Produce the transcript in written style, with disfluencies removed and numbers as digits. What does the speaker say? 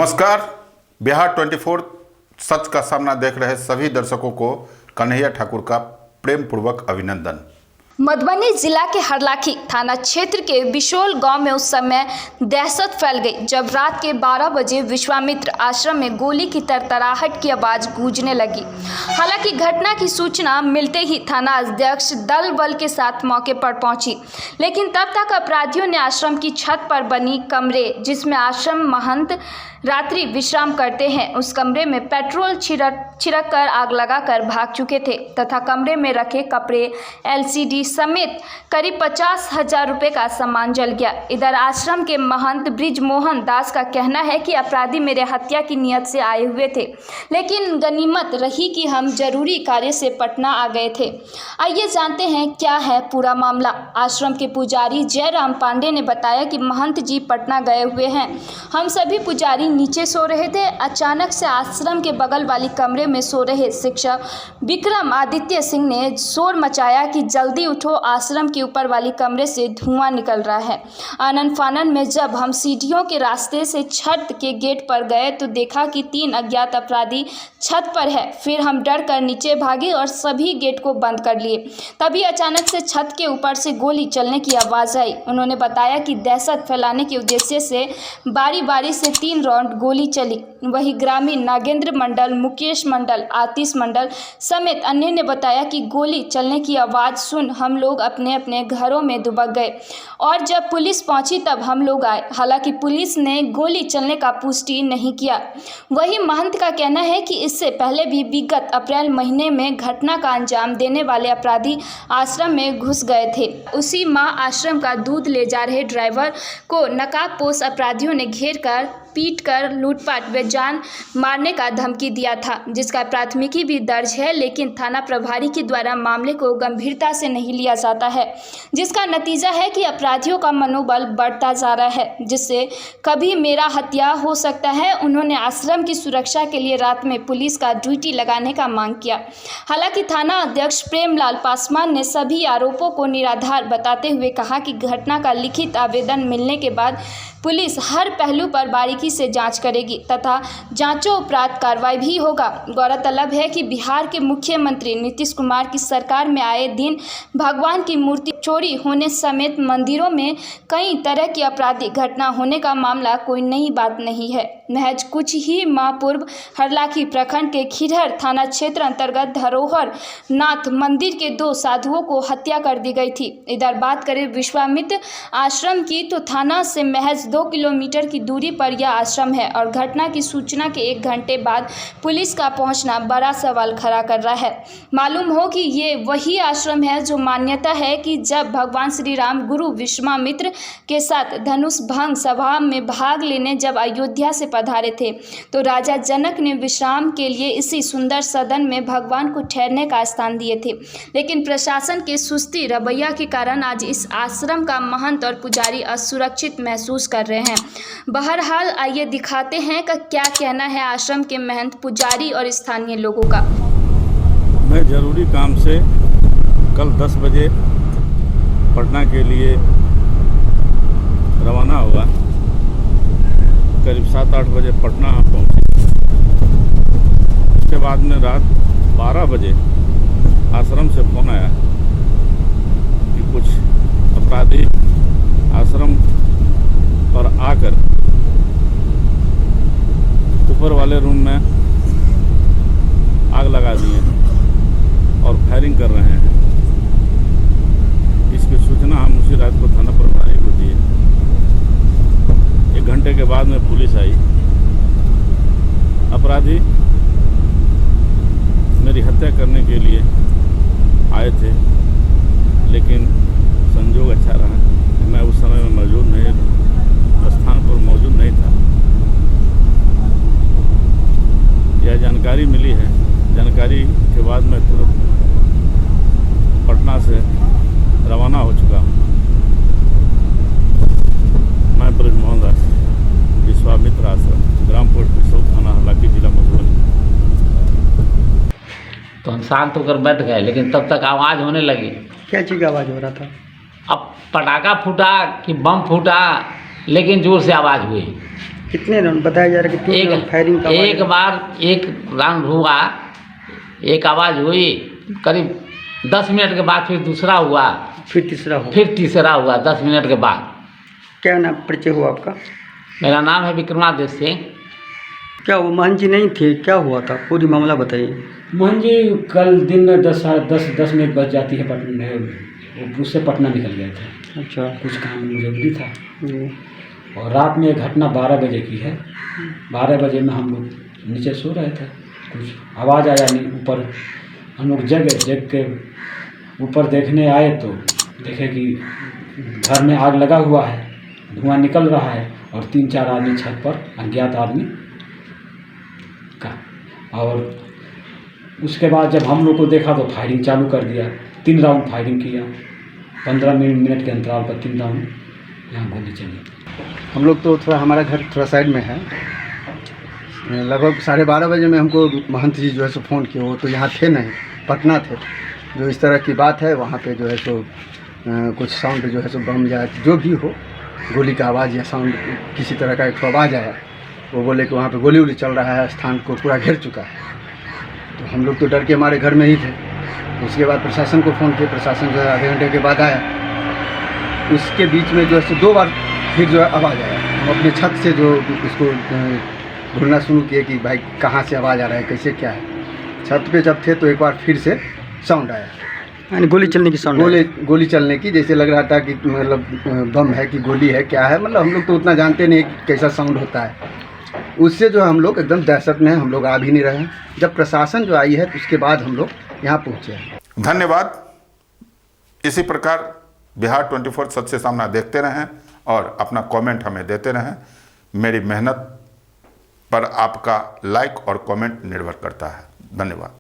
नमस्कार। बिहार 24 सच का सामना देख रहे सभी दर्शकों को कन्हैया ठाकुर का प्रेम पूर्वक अभिनंदन। मधुबनी जिला के हरलाखी थाना क्षेत्र के बिशोल गांव में उस समय दहशत फैल गई जब रात के 12 बजे विश्वामित्र आश्रम में गोली की तरतराहट की आवाज गूंजने लगी। हालांकि घटना की सूचना मिलते ही थाना अध्यक्ष दल बल के साथ मौके पर पहुंची, लेकिन तब तक अपराधियों ने आश्रम की छत पर बनी कमरे जिसमें आश्रम महंत रात्रि विश्राम करते हैं, उस कमरे में पेट्रोल छिड़क कर आग लगाकर भाग चुके थे तथा कमरे में रखे कपड़े, एलसीडी समेत करीब 50,000 रुपये का सामान जल गया। इधर आश्रम के महंत ब्रिजमोहन दास का कहना है कि अपराधी मेरे हत्या की नियत से आए हुए थे, लेकिन गनीमत रही कि हम जरूरी कार्य से पटना आ गए थे। आइए जानते हैं क्या है पूरा मामला। आश्रम के पुजारी जयराम पांडे ने बताया कि महंत जी पटना गए हुए हैं, हम सभी पुजारी नीचे सो रहे थे। अचानक से आश्रम के बगल वाली कमरे में सो रहे शिक्षक विक्रम आदित्य सिंह ने शोर मचाया कि जल्दी उठो, आश्रम के ऊपर वाली कमरे से धुआं निकल रहा है। आनन फानन में जब हम सीढ़ियों के रास्ते से छत के गेट पर गए तो देखा कि 3 अज्ञात अपराधी छत पर है। फिर हम डर कर नीचे भागे और सभी गेट को बंद कर लिए। तभी अचानक से छत के ऊपर से गोली चलने की आवाज़ आई। उन्होंने बताया कि दहशत फैलाने के उद्देश्य से बारी बारी से 3 राउंड गोली चली। वही ग्रामीण नागेंद्र मंडल, मुकेश मंडल, आतिश मंडल समेत अन्य ने बताया कि गोली चलने की आवाज़ सुन हम लोग अपने अपने घरों में दुबक गए और जब पुलिस पहुंची तब हम लोग आए। हालांकि पुलिस ने गोली चलने का पुष्टि नहीं किया। वही महंत का कहना है कि इससे पहले भी विगत अप्रैल महीने में घटना का अंजाम देने वाले अपराधी आश्रम में घुस गए थे। उसी माह आश्रम का दूध ले जा रहे ड्राइवर को नकाबपोश अपराधियों ने घेर कर पीट कर लूटपाट व जान मारने का धमकी दिया था, जिसका प्राथमिकी भी दर्ज है, लेकिन थाना प्रभारी के द्वारा मामले को गंभीरता से नहीं लिया जाता है, जिसका नतीजा है कि अपराधियों का मनोबल बढ़ता जा रहा है, जिससे कभी मेरा हत्या हो सकता है। उन्होंने आश्रम की सुरक्षा के लिए रात में पुलिस का ड्यूटी लगाने का मांग किया। हालांकि थाना अध्यक्ष प्रेमलाल पासवान ने सभी आरोपों को निराधार बताते हुए कहा कि घटना का लिखित आवेदन मिलने के बाद पुलिस हर पहलू पर बारीकी से जांच करेगी तथा जांचों उपरांत कार्रवाई भी होगा। गौरतलब है कि बिहार के मुख्यमंत्री नीतीश कुमार की सरकार में आए दिन भगवान की मूर्ति चोरी होने समेत मंदिरों में कई तरह की आपराधिक घटना होने का मामला कोई नई बात नहीं है। महज कुछ ही माह पूर्व हरलाखी प्रखंड के खिरहर थाना क्षेत्र अंतर्गत धरोहर नाथ मंदिर के 2 साधुओं को हत्या कर दी गई थी। इधर बात करें विश्वामित्र आश्रम की तो थाना से महज 2 किलोमीटर की दूरी पर यह आश्रम है और घटना की सूचना के 1 घंटे बाद पुलिस का पहुंचना बड़ा सवाल खड़ा कर रहा है। मालूम हो कि ये वही आश्रम है जो मान्यता है कि जब भगवान श्री राम गुरु विश्वामित्र के साथ धनुष भंग सभा में भाग लेने जब अयोध्या से पधारे थे तो राजा जनक ने विश्राम के लिए इसी सुंदर सदन में भगवान को ठहरने का स्थान दिए थे, लेकिन प्रशासन के सुस्ती रवैया के कारण आज इस आश्रम का महंत और पुजारी असुरक्षित महसूस कर रहे हैं। बहरहाल आइए दिखाते हैं कि क्या कहना है आश्रम के महंत, पुजारी और स्थानीय लोगों का। मैं जरूरी काम से कल 10 बजे पटना के लिए रवाना हुआ। करीब 7-8 बजे पटना पहुँचे। उसके बाद में रात 12 बजे आश्रम से फोन आया कि कुछ अपराधी आश्रम पर आकर ऊपर वाले रूम में आग लगा दिए हैं और फायरिंग कर रहे हैं। इसकी सूचना हम उसी रात को थाना प्रभारी को दिए। 1 घंटे के बाद में पुलिस आई। अपराधी मेरी हत्या करने के लिए आए थे, लेकिन संजोग अच्छा रहा कि मैं उस समय में मौजूद नहीं, स्थान पर मौजूद नहीं था। यह जानकारी मिली है। जानकारी के बाद मैं तुरंत पटना से रवाना हो चुका हूँ। मैं ब्रिजमोहन दास, विश्वामित्र आश्रम, ग्राम पोस्ट बिशोल, थाना हरलाखी, जिला मधुबनी। तो हम शांत होकर बैठ गए, लेकिन तब तक आवाज़ होने लगी। क्या चीज़ का आवाज़ हो रहा था? अब पटाखा फूटा कि बम फूटा, लेकिन जोर से आवाज़ हुई। कितने राउंड बताया जा रहा है कि 3 राउंड फायरिंग का आवाज़ एक है? बार एक राउंड हुआ, एक आवाज़ हुई, करीब 10 मिनट के बाद फिर दूसरा हुआ, फिर तीसरा हो। फिर तीसरा हुआ 10 मिनट के बाद। क्या नाम परिचय हुआ आपका? मेरा नाम है विक्रमादित्य सिंह। क्या वो मोहन जी नहीं थे, क्या हुआ था, पूरी मामला बताइए। मोहन जी कल दिन में 10 मिनट बज जाती है पटना, उससे पटना निकल गए थे। अच्छा। कुछ काम जरूरी था। जी। और रात में घटना 12 बजे की है। 12 बजे में हम लोग नीचे सो रहे थे, कुछ आवाज़ आया नहीं ऊपर, हम लोग जग के ऊपर देखने आए तो देखे कि घर में आग लगा हुआ है, धुआं निकल रहा है और 3-4 आदमी छत पर, अज्ञात आदमी का। और उसके बाद जब हम लोग को देखा तो फायरिंग चालू कर दिया। 3 राउंड फायरिंग किया, 15 मिनट के अंतराल पर 3 राउंड यहाँ गोली चली। हम लोग तो थोड़ा, हमारा घर थोड़ा साइड में है। लगभग 12:30 बजे में हमको महंत जी जो है सो फ़ोन किए। वो तो यहाँ थे नहीं, पटना थे। जो इस तरह की बात है, वहाँ पे जो है सो कुछ साउंड जो है सो बम या जो भी हो, गोली का आवाज़ या साउंड, किसी तरह का एक आवाज़ आया। वो बोले कि वहाँ पे गोली वोली चल रहा है, स्थान को पूरा घेर चुका है। तो हम लोग तो डर के हमारे घर में ही थे। उसके बाद प्रशासन को फ़ोन किया, प्रशासन जो है आधे घंटे के बाद आया। उसके बीच में जो है 2 बार फिर जो है आवाज़ आया। हम अपने छत से जो इसको ढूंढना शुरू किए कि भाई कहाँ से आवाज़ आ रहा है, कैसे क्या है। छत पे जब थे तो एक बार फिर से साउंड आया, यानी गोली चलने की साउंड? गोली चलने की, जैसे लग रहा था कि मतलब बम है कि गोली है, क्या है, मतलब हम लोग तो उतना जानते नहीं कि कैसा साउंड होता है। उससे जो हम लोग एकदम दहशत में, हम लोग आ भी नहीं रहे हैं। जब प्रशासन जो आई है तो उसके बाद हम लोग यहाँ पहुँचे हैं। धन्यवाद। इसी प्रकार बिहार 24 सच से सामना देखते रहें और अपना कमेंट हमें देते रहें। मेरी मेहनत पर आपका लाइक और कमेंट निर्भर करता है। धन्यवाद।